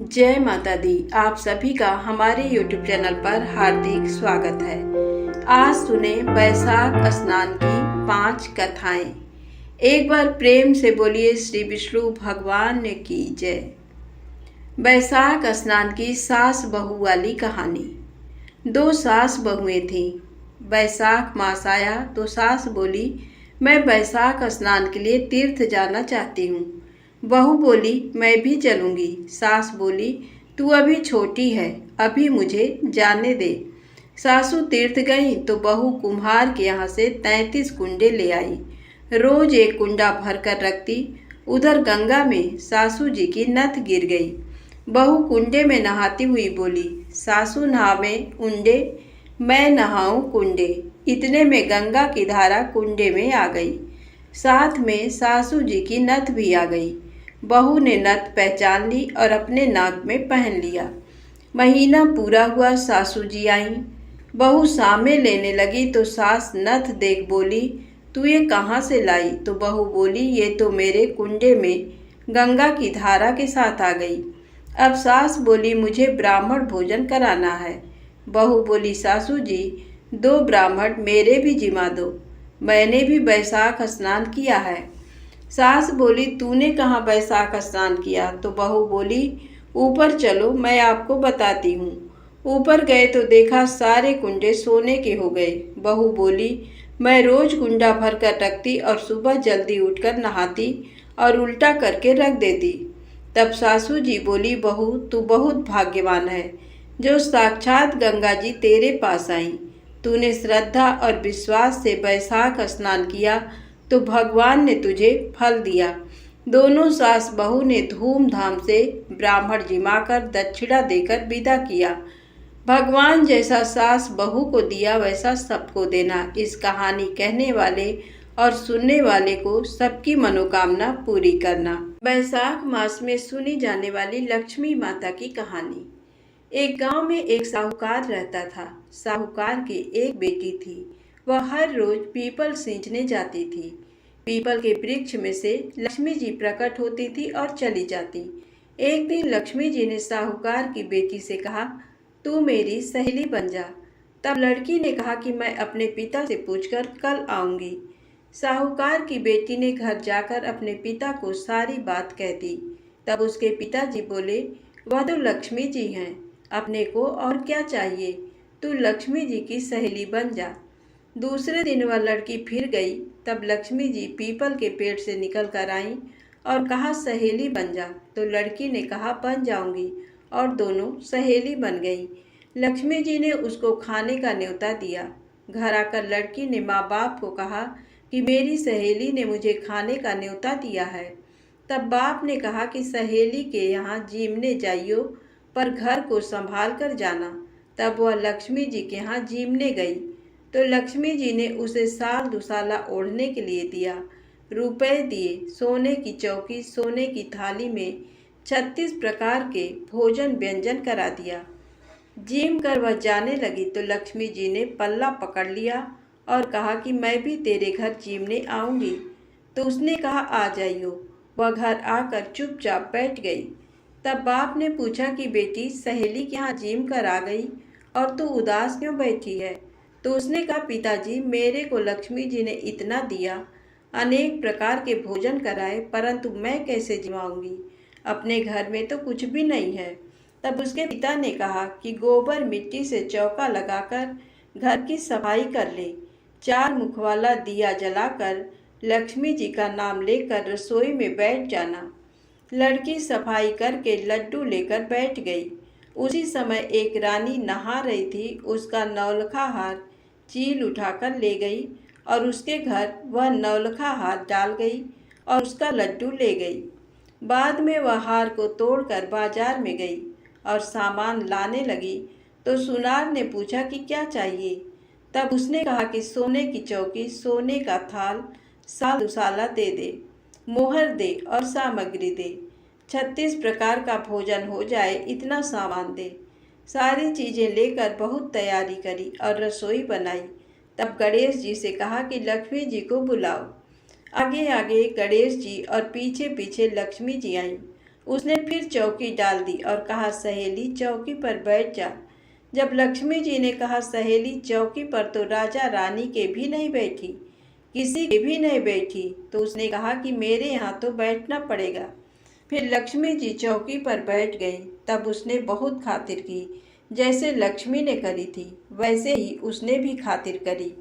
जय माता दी। आप सभी का हमारे YouTube चैनल पर हार्दिक स्वागत है। आज सुने वैशाख स्नान की 5 कथाएं। एक बार प्रेम से बोलिए श्री विष्णु भगवान की जय। वैशाख स्नान की सास बहू वाली कहानी। 2 सास बहुएं थीं। वैशाख मास आया तो सास बोली, मैं वैशाख स्नान के लिए तीर्थ जाना चाहती हूँ। बहू बोली, मैं भी चलूँगी। सास बोली, तू अभी छोटी है, अभी मुझे जाने दे। सासू तीर्थ गई तो बहू कुम्हार के यहाँ से 33 कुंडे ले आई। रोज एक कुंडा भर कर रखती। उधर गंगा में सासू जी की नथ गिर गई। बहू कुंडे में नहाती हुई बोली, सासू नहावे उंडे, मैं नहाऊं कुंडे। इतने में गंगा की धारा कुंडे में आ गई। साथ में सासू जी की नथ भी आ गई। बहू ने नथ पहचान ली और अपने नाक में पहन लिया। महीना पूरा हुआ, सासू जी आईं। बहू सामे लेने लगी तो सास नथ देख बोली, तू ये कहाँ से लाई? तो बहू बोली, ये तो मेरे कुंडे में गंगा की धारा के साथ आ गई। अब सास बोली, मुझे ब्राह्मण भोजन कराना है। बहू बोली, सासू जी 2 ब्राह्मण मेरे भी जिमा दो, मैंने भी वैशाख स्नान किया है। सास बोली, तूने कहाँ वैशाख स्नान किया? तो बहू बोली, ऊपर चलो, मैं आपको बताती हूँ। ऊपर गए तो देखा सारे कुंडे सोने के हो गए। बहू बोली, मैं रोज कुंडा भर कर रखती और सुबह जल्दी उठकर नहाती और उल्टा करके रख देती। तब सासू जी बोली, बहू तू बहुत भाग्यवान है जो साक्षात गंगा जी तेरे पास आई। तूने श्रद्धा और विश्वास से वैशाख स्नान किया तो भगवान ने तुझे फल दिया। दोनों सास बहू ने धूमधाम से ब्राह्मण जिमाकर दक्षिणा देकर विदा किया। भगवान जैसा सास बहू को दिया वैसा सबको देना। इस कहानी कहने वाले और सुनने वाले को सबकी मनोकामना पूरी करना। वैशाख मास में सुनी जाने वाली लक्ष्मी माता की कहानी। एक गांव में एक साहूकार रहता था। साहूकार की एक बेटी थी। वह हर रोज पीपल सींचने जाती थी। पीपल के वृक्ष में से लक्ष्मी जी प्रकट होती थी और चली जाती। एक दिन लक्ष्मी जी ने साहूकार की बेटी से कहा, तू मेरी सहेली बन जा। तब लड़की ने कहा कि मैं अपने पिता से पूछकर कल आऊंगी। साहूकार की बेटी ने घर जाकर अपने पिता को सारी बात कह दी। तब उसके पिताजी बोले, वह तो लक्ष्मी जी हैं, अपने को और क्या चाहिए, तू लक्ष्मी जी की सहेली बन जा। दूसरे दिन वह लड़की फिर गई। तब लक्ष्मी जी पीपल के पेड़ से निकल कर आईं और कहा, सहेली बन जा। तो लड़की ने कहा, बन जाऊंगी, और दोनों सहेली बन गई। लक्ष्मी जी ने उसको खाने का न्योता दिया। घर आकर लड़की ने माँ बाप को कहा कि मेरी सहेली ने मुझे खाने का न्योता दिया है। तब बाप ने कहा कि सहेली के यहाँ जीमने जाइयो, पर घर को संभाल कर जाना। तब वह लक्ष्मी जी के यहाँ जीमने गई तो लक्ष्मी जी ने उसे साल दुसाला ओढ़ने के लिए दिया, रुपए दिए, सोने की चौकी, सोने की थाली में 36 प्रकार के भोजन व्यंजन करा दिया। जिम कर वह जाने लगी तो लक्ष्मी जी ने पल्ला पकड़ लिया और कहा कि मैं भी तेरे घर जीमने आऊंगी। तो उसने कहा, आ जाइयो। वह घर आकर चुपचाप बैठ गई। तब बाप ने पूछा कि बेटी, सहेली के यहाँ जिम कर आ गई और तू उदास क्यों बैठी है? तो उसने कहा, पिताजी मेरे को लक्ष्मी जी ने इतना दिया, अनेक प्रकार के भोजन कराए, परंतु मैं कैसे जिमाऊंगी? अपने घर में तो कुछ भी नहीं है। तब उसके पिता ने कहा कि गोबर मिट्टी से चौका लगाकर घर की सफाई कर ले। 4 मुख वाला दिया जलाकर लक्ष्मी जी का नाम लेकर रसोई में बैठ जाना। लड़की सफाई करके लड्डू लेकर बैठ गई। उसी समय एक रानी नहा रही थी। उसका नौलखा हार चील उठाकर ले गई और उसके घर वह नौलखा हार डाल गई और उसका लड्डू ले गई। बाद में वह हार को तोड़कर बाजार में गई और सामान लाने लगी तो सुनार ने पूछा कि क्या चाहिए? तब उसने कहा कि सोने की चौकी, सोने का थाल, साल दुसाला दे दे, मोहर दे और सामग्री दे। 36 प्रकार का भोजन हो जाए इतना सामान दे। सारी चीजें लेकर बहुत तैयारी करी और रसोई बनाई। तब गणेश जी से कहा कि लक्ष्मी जी को बुलाओ। आगे आगे गणेश जी और पीछे पीछे लक्ष्मी जी आईं उसने फिर चौकी डाल दी और कहा, सहेली चौकी पर बैठ जा। जब लक्ष्मी जी ने कहा, सहेली चौकी पर तो राजा रानी के भी नहीं बैठी, किसी के भी नहीं बैठी, तो उसने कहा कि मेरे यहाँ तो बैठना पड़ेगा। फिर लक्ष्मी जी चौकी पर बैठ गई। तब उसने बहुत खातिर की। जैसे लक्ष्मी ने करी थी वैसे ही उसने भी खातिर करी।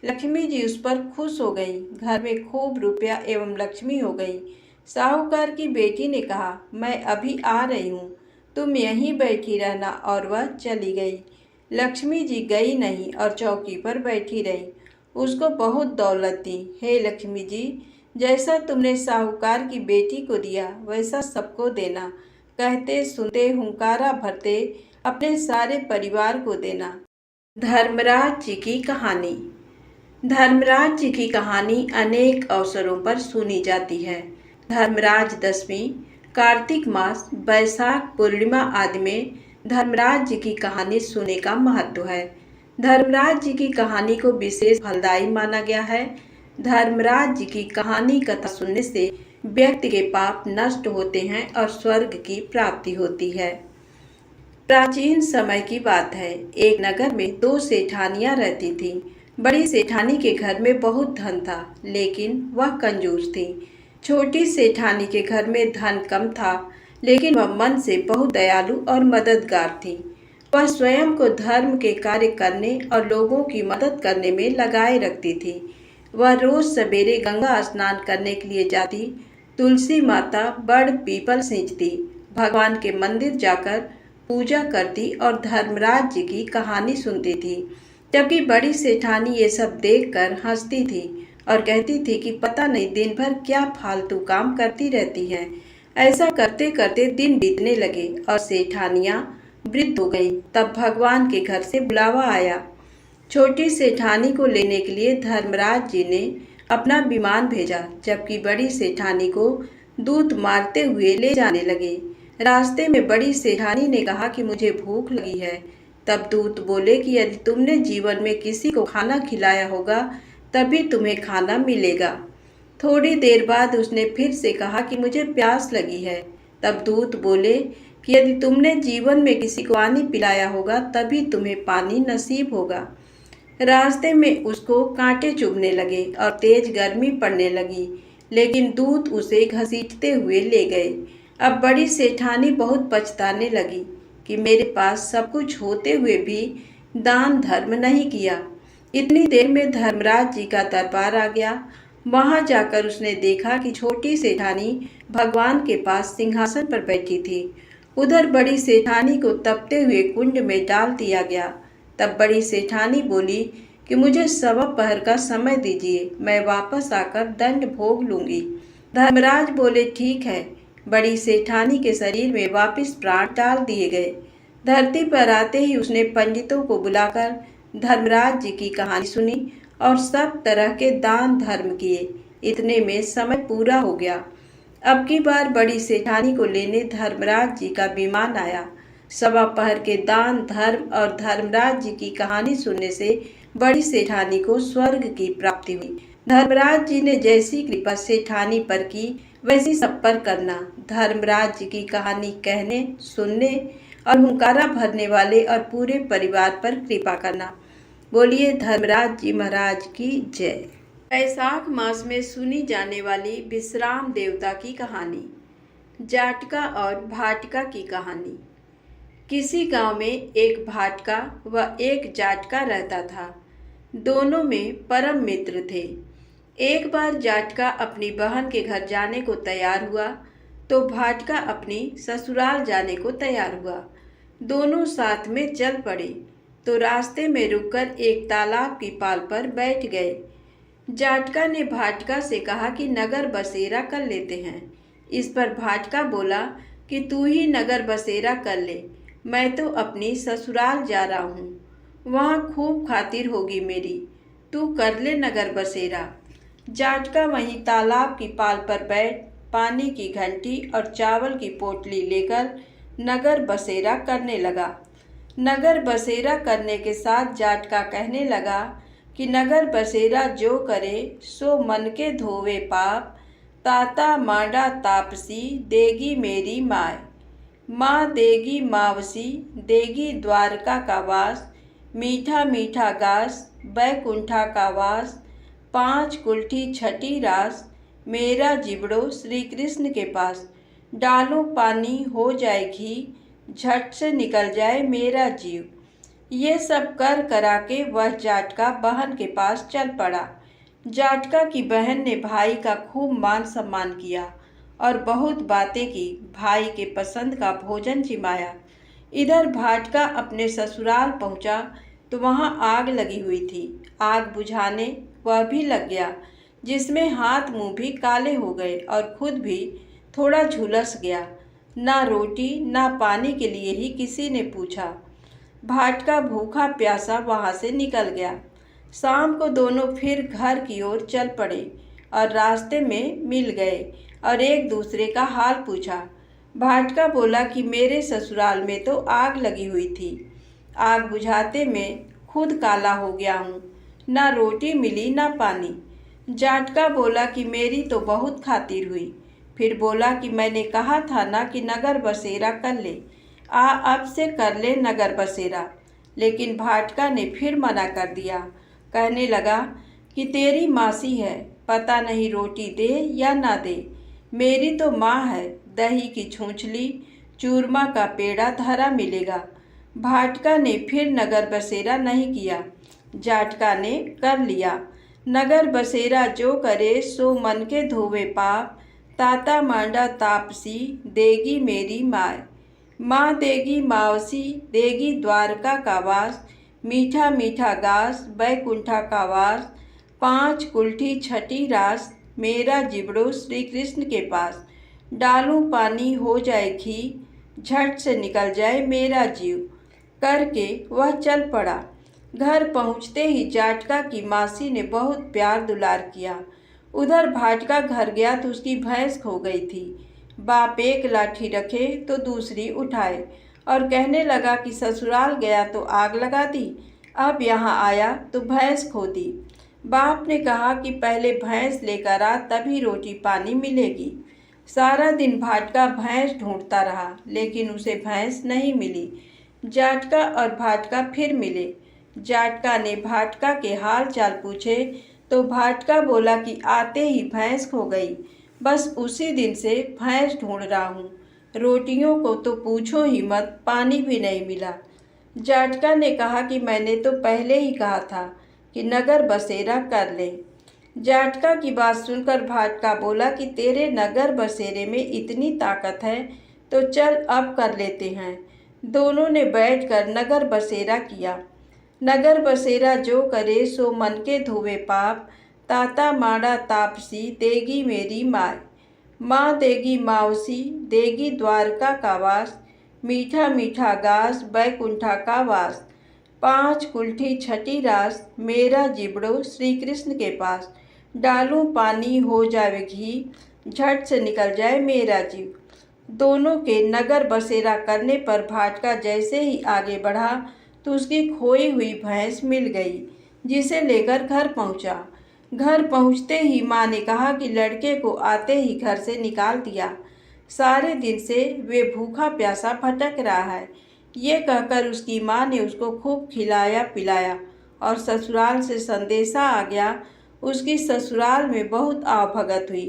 लक्ष्मी जी उस पर खुश हो गई। घर में खूब रुपया एवं लक्ष्मी हो गई। साहूकार की बेटी ने कहा, मैं अभी आ रही हूँ, तुम यहीं बैठी रहना, और वह चली गई। लक्ष्मी जी गई नहीं और चौकी पर बैठी रही। उसको बहुत दौलत थी। हे लक्ष्मी जी, जैसा तुमने साहूकार की बेटी को दिया वैसा सबको देना। कहते सुनते हुंकारा भरते अपने सारे परिवार को देना। धर्मराज जी की कहानी। धर्मराज जी की कहानी अनेक अवसरों पर सुनी जाती है। धर्मराज दशमी, कार्तिक मास, बैसाख पूर्णिमा आदि में धर्मराज जी की कहानी सुनने का महत्व है। धर्मराज जी की कहानी को विशेष फलदायी माना गया है। धर्मराज जी की कहानी कथा सुनने से व्यक्ति के पाप नष्ट होते हैं और स्वर्ग की प्राप्ति होती है। प्राचीन समय की बात है। एक नगर में दो सेठानियां रहती थीं। बड़ी सेठानी के घर में बहुत धन था, लेकिन वह कंजूस थी। छोटी सेठानी के घर में धन कम था, लेकिन वह मन से बहुत दयालु और मददगार थी। वह स्वयं को धर्म के कार्य करने और लोगों की मदद करने में लगाए रखती थी। वह रोज सवेरे गंगा स्नान करने के लिए जाती, तुलसी माता बड़ पीपल सींचती, भगवान के मंदिर जाकर पूजा करती और धर्मराज जी की कहानी सुनती थी। जबकि बड़ी सेठानी ये सब देखकर हंसती थी और कहती थी कि पता नहीं दिन भर क्या फालतू काम करती रहती हैं। ऐसा करते करते दिन बीतने लगे और सेठानियां वृद्ध हो गईं। तब भगवान के घर से बुलावा आया। छोटी सेठानी को लेने के लिए धर्मराज जी ने अपना विमान भेजा, जबकि बड़ी सेठानी को दूत मारते हुए ले जाने लगे। रास्ते में बड़ी सेठानी ने कहा कि मुझे भूख लगी है। तब दूत बोले कि यदि तुमने जीवन में किसी को खाना खिलाया होगा तभी तुम्हें खाना मिलेगा। थोड़ी देर बाद उसने फिर से कहा कि मुझे प्यास लगी है। तब दूत बोले कि यदि तुमने जीवन में किसी को पानी पिलाया होगा तभी तुम्हें पानी नसीब होगा। रास्ते में उसको कांटे चुभने लगे और तेज गर्मी पड़ने लगी, लेकिन दूत उसे घसीटते हुए ले गए। अब बड़ी सेठानी बहुत पछताने लगी कि मेरे पास सब कुछ होते हुए भी दान धर्म नहीं किया। इतनी देर में धर्मराज जी का दरबार आ गया। वहां जाकर उसने देखा कि छोटी सेठानी भगवान के पास सिंहासन पर बैठी थी। उधर बड़ी सेठानी को तपते हुए कुंड में डाल दिया गया। तब बड़ी सेठानी बोली कि मुझे सवा पहर का समय दीजिए, मैं वापस आकर दंड भोग लूंगी। धर्मराज बोले, ठीक है। बड़ी सेठानी के शरीर में वापस प्राण डाल दिए गए। धरती पर आते ही उसने पंडितों को बुलाकर धर्मराज जी की कहानी सुनी और सब तरह के दान धर्म किए। इतने में समय पूरा हो गया। अब की बार बड़ी सेठानी को लेने धर्मराज जी का विमान आया। सवा पहर के दान धर्म और धर्मराज जी की कहानी सुनने से बड़ी सेठानी को स्वर्ग की प्राप्ति हुई। धर्मराज जी ने जैसी कृपा सेठानी पर की वैसी सब पर करना। धर्मराज जी की कहानी कहने, सुनने और हुंकारा भरने वाले और पूरे परिवार पर कृपा करना। बोलिए धर्मराज जी महाराज की जय। बैसाख मास में सुनी जाने वाली विश्राम देवता की कहानी। जाटका और भाटका की कहानी। किसी गांव में एक भाटका व एक जाटका रहता था। दोनों में परम मित्र थे। एक बार जाटका अपनी बहन के घर जाने को तैयार हुआ तो भाटका अपनी ससुराल जाने को तैयार हुआ। दोनों साथ में चल पड़े तो रास्ते में रुककर एक तालाब की पाल पर बैठ गए। जाटका ने भाटका से कहा कि नगर बसेरा कर लेते हैं। इस पर भाटका बोला कि तू ही नगर बसेरा कर ले, मैं तो अपनी ससुराल जा रहा हूँ, वहाँ खूब खातिर होगी मेरी, तू कर ले नगर बसेरा। जाटका वहीं तालाब की पाल पर बैठ पानी की घंटी और चावल की पोटली लेकर नगर बसेरा करने लगा। नगर बसेरा करने के साथ जाटका कहने लगा कि नगर बसेरा जो करे सो मन के धोवे पाप, ताता मांडा तापसी देगी मेरी माय। माँ देगी मावसी देगी द्वारका का वास। मीठा मीठा गास बैकुंठा का वास। 5 कुल्ठी छठी रास मेरा जिबड़ो श्री कृष्ण के पास। डालूं पानी हो जाए घी झट से निकल जाए मेरा जीव। ये सब कर करा के वह जाटका बहन के पास चल पड़ा। जाटका की बहन ने भाई का खूब मान सम्मान किया और बहुत बातें की। भाई के पसंद का भोजन जिमाया। इधर भाटका अपने ससुराल पहुंचा तो वहां आग लगी हुई थी। आग बुझाने वह भी लग गया, जिसमें हाथ मुंह भी काले हो गए और खुद भी थोड़ा झुलस गया। ना रोटी ना पानी के लिए ही किसी ने पूछा। भाटका भूखा प्यासा वहां से निकल गया। शाम को दोनों फिर घर की ओर चल पड़े और रास्ते में मिल गए और एक दूसरे का हाल पूछा। भाटका बोला कि मेरे ससुराल में तो आग लगी हुई थी। आग बुझाते में खुद काला हो गया हूँ। ना रोटी मिली ना पानी। जाटका बोला कि मेरी तो बहुत खातिर हुई। फिर बोला कि मैंने कहा था ना कि नगर बसेरा कर ले। अब से कर ले नगर बसेरा। लेकिन भाटका ने फिर मना कर दिया। कहने लगा कि तेरी मासी है, पता नहीं रोटी दे या ना दे। मेरी तो माँ है, दही की छूछली चूरमा का पेड़ा धरा मिलेगा। भाटका ने फिर नगर बसेरा नहीं किया। जाटका ने कर लिया। नगर बसेरा जो करे सो मन के धोवे पाप। ताता मांडा तापसी देगी मेरी माय। माँ देगी मावसी देगी द्वारका का वास। मीठा मीठा गास बैकुंठा का वास। 5 कुल्ठी छठी रास मेरा जिबड़ो श्री कृष्ण के पास। डालूं पानी हो जाए घी झट से निकल जाए मेरा जीव। करके वह चल पड़ा। घर पहुँचते ही जाटका की मासी ने बहुत प्यार दुलार किया। उधर भाटका घर गया तो उसकी भैंस खो गई थी। बाप एक लाठी रखे तो दूसरी उठाए और कहने लगा कि ससुराल गया तो आग लगा दी, अब यहाँ आया तो भैंस खो दी। बाप ने कहा कि पहले भैंस लेकर आ, तभी रोटी पानी मिलेगी। सारा दिन भाटका भैंस ढूंढता रहा, लेकिन उसे भैंस नहीं मिली। जाटका और भाटका फिर मिले। जाटका ने भाटका के हाल चाल पूछे तो भाटका बोला कि आते ही भैंस खो गई। बस उसी दिन से भैंस ढूंढ रहा हूँ। रोटियों को तो पूछो ही मत, पानी भी नहीं मिला। जाटका ने कहा कि मैंने तो पहले ही कहा था कि नगर बसेरा कर ले। जाटका की बात सुनकर भाटका बोला कि तेरे नगर बसेरे में इतनी ताकत है तो चल अब कर लेते हैं। दोनों ने बैठकर नगर बसेरा किया। नगर बसेरा जो करे सो मन के धोवे पाप। ताता माड़ा तापसी देगी मेरी माय। माँ देगी मावसी देगी द्वारका का वास। मीठा मीठा गास बैकुंठा का वास। 5 कुल्ठी छठी रास मेरा जिबड़ो श्री कृष्ण के पास। डालूं पानी हो जावे घी झट से निकल जाए मेरा जीव। दोनों के नगर बसेरा करने पर भाटका जैसे ही आगे बढ़ा तो उसकी खोई हुई भैंस मिल गई, जिसे लेकर घर पहुंचा। घर पहुंचते ही माँ ने कहा कि लड़के को आते ही घर से निकाल दिया। सारे दिन से वे भूखा प्यासा भटक रहा है। ये कहकर उसकी माँ ने उसको खूब खिलाया पिलाया और ससुराल से संदेशा आ गया। उसकी ससुराल में बहुत आवभगत हुई।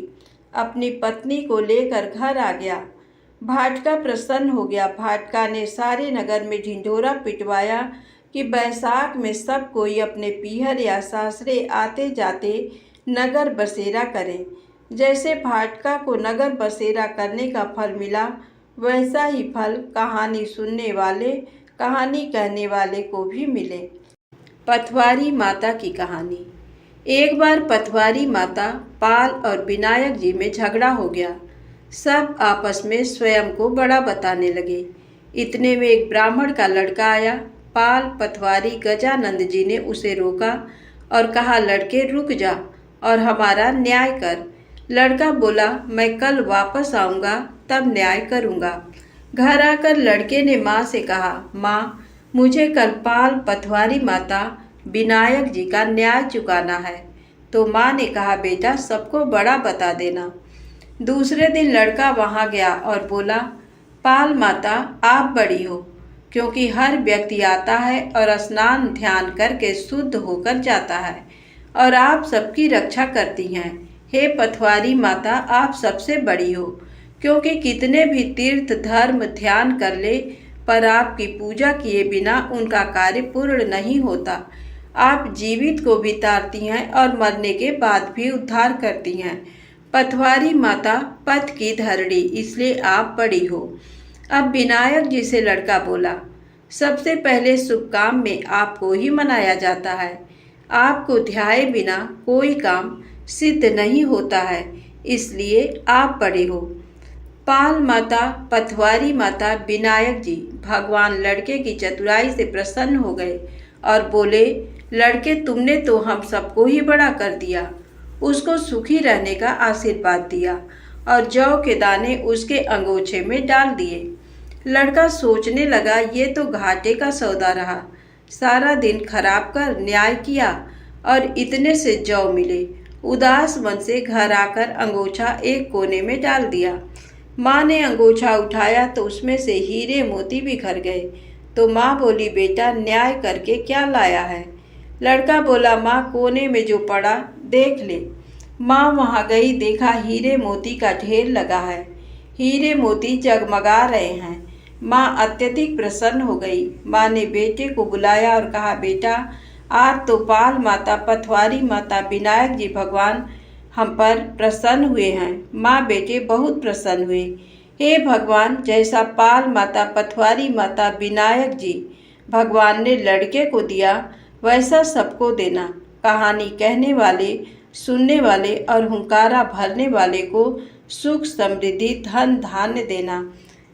अपनी पत्नी को लेकर घर आ गया। भाटका प्रसन्न हो गया। भाटका ने सारे नगर में ढिंढोरा पिटवाया कि बैसाख में सब कोई अपने पीहर या सासरे आते जाते नगर बसेरा करें। जैसे भाटका को नगर बसेरा करने का फल मिला, वैसा ही फल कहानी सुनने वाले, कहानी कहने वाले को भी मिले। पथवारी माता की कहानी। एक बार पथवारी माता पाल और विनायक जी में झगड़ा हो गया। सब आपस में स्वयं को बड़ा बताने लगे। इतने में एक ब्राह्मण का लड़का आया। पाल पथवारी गजानंद जी ने उसे रोका और कहा, लड़के रुक जा और हमारा न्याय कर। लड़का बोला, मैं कल वापस आऊँगा तब न्याय करूँगा। घर आकर लड़के ने माँ से कहा, माँ मुझे कल पाल पथवारी माता विनायक जी का न्याय चुकाना है। तो माँ ने कहा, बेटा सबको बड़ा बता देना। दूसरे दिन लड़का वहाँ गया और बोला, पाल माता आप बड़ी हो, क्योंकि हर व्यक्ति आता है और स्नान ध्यान करके शुद्ध होकर जाता है और आप सबकी रक्षा करती हैं। हे पथवारी माता आप सबसे बड़ी हो, क्योंकि कितने भी तीर्थ धर्म ध्यान कर ले पर आपकी पूजा किए बिना उनका कार्य पूर्ण नहीं होता। आप जीवित को भी तारती हैं और मरने के बाद भी उद्धार करती हैं। पथवारी माता पथ की धरणी, इसलिए आप बड़ी हो। अब विनायक जी से लड़का बोला, सबसे पहले शुभ काम में आपको ही मनाया जाता है। आपको ध्याए बिना कोई काम सिद्ध नहीं होता है, इसलिए आप बड़े हो। पाल माता, पथवारी माता, विनायक जी भगवान लड़के की चतुराई से प्रसन्न हो गए और बोले, लड़के तुमने तो हम सबको ही बड़ा कर दिया। उसको सुखी रहने का आशीर्वाद दिया और जौ के दाने उसके अंगोछे में डाल दिए। लड़का सोचने लगा, ये तो घाटे का सौदा रहा। सारा दिन खराब कर न्याय किया और इतने से जौ मिले। उदास मन से घर आकर अंगोछा एक कोने में डाल दिया। माँ ने अंगोछा उठाया तो उसमें से हीरे मोती बिखर गए। तो माँ बोली, बेटा न्याय करके क्या लाया है? लड़का बोला, माँ कोने में जो पड़ा देख ले। माँ वहाँ गई, देखा हीरे मोती का ढेर लगा है। हीरे मोती जगमगा रहे हैं। माँ अत्यधिक प्रसन्न हो गई। माँ ने बेटे को बुलाया और कहा, बेटा आज तो पाल माता, पथवारी माता, विनायक जी भगवान हम पर प्रसन्न हुए हैं। माँ बेटे बहुत प्रसन्न हुए। हे भगवान, जैसा पाल माता, पथवारी माता, विनायक जी भगवान ने लड़के को दिया वैसा सबको देना। कहानी कहने वाले, सुनने वाले और हुंकारा भरने वाले को सुख समृद्धि धन धान्य देना।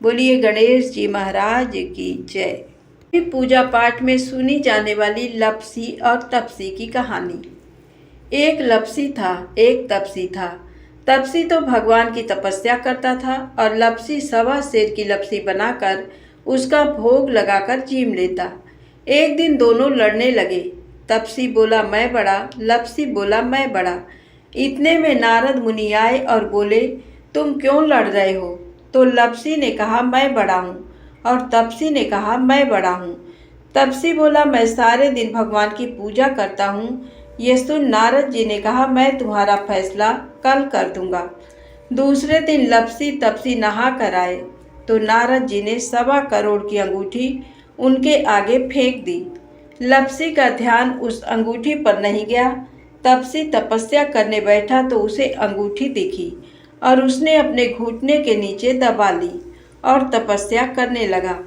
बोलिए गणेश जी महाराज की जय। पूजा पाठ में सुनी जाने वाली लपसी और तपसी की कहानी। एक लपसी था, एक तपसी था। तपसी तो भगवान की तपस्या करता था और लपसी सवा सेर की लपसी बनाकर उसका भोग लगाकर जीम लेता। एक दिन दोनों लड़ने लगे। तपसी बोला मैं बड़ा, लपसी बोला मैं बड़ा। इतने में नारद मुनि आए और बोले, तुम क्यों लड़ रहे हो? तो लपसी ने कहा मैं बड़ा हूँ और तपसी ने कहा मैं बड़ा हूँ। तपसी बोला मैं सारे दिन भगवान की पूजा करता हूँ। ये सुन नारद जी ने कहा मैं तुम्हारा फैसला कल कर दूंगा। दूसरे दिन लपसी तपसी नहा कर आए तो नारद जी ने 1.25 करोड़ की अंगूठी उनके आगे फेंक दी। लपसी का ध्यान उस अंगूठी पर नहीं गया। तपसी तपस्या करने बैठा तो उसे अंगूठी दिखी और उसने अपने घुटने के नीचे दबा ली और तपस्या करने लगा।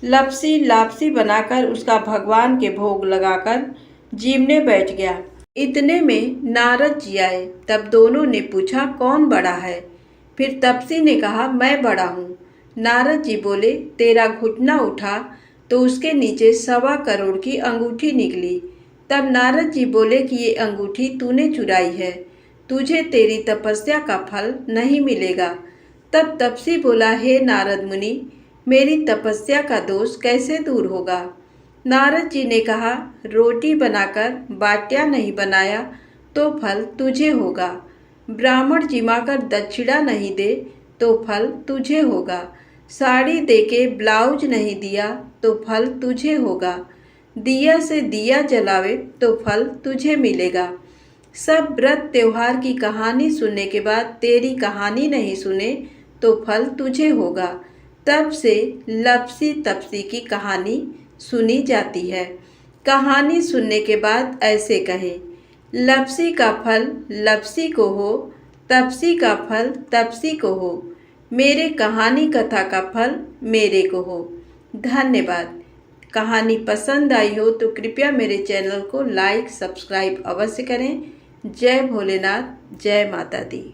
लपसी लापसी बनाकर उसका भगवान के भोग लगाकर जीमने बैठ गया। इतने में नारद जी आए। तब दोनों ने पूछा कौन बड़ा है? फिर तपसी ने कहा मैं बड़ा हूँ। नारद जी बोले तेरा घुटना उठा तो उसके नीचे 1.25 करोड़ की अंगूठी निकली। तब नारद जी बोले कि ये अंगूठी तूने चुराई है, तुझे तेरी तपस्या का फल नहीं मिलेगा। तब तपसी बोला हे नारद मुनि, मेरी तपस्या का दोष कैसे दूर होगा? नारद जी ने कहा रोटी बनाकर बाटिया नहीं बनाया तो फल तुझे होगा। ब्राह्मण जिमाकर दक्षिणा नहीं दे तो फल तुझे होगा। साड़ी देके ब्लाउज नहीं दिया तो फल तुझे होगा। दिया से दिया जलावे तो फल तुझे मिलेगा। सब व्रत त्योहार की कहानी सुनने के बाद तेरी कहानी नहीं सुने तो फल तुझे होगा। तब से लपसी तपसी की कहानी सुनी जाती है। कहानी सुनने के बाद ऐसे कहे, लपसी का फल लपसी को हो, तपसी का फल तपसी को हो, मेरे कहानी कथा का फल मेरे को हो। धन्यवाद। कहानी पसंद आई हो तो कृपया मेरे चैनल को लाइक सब्सक्राइब अवश्य करें। जय भोलेनाथ, जय माता दी।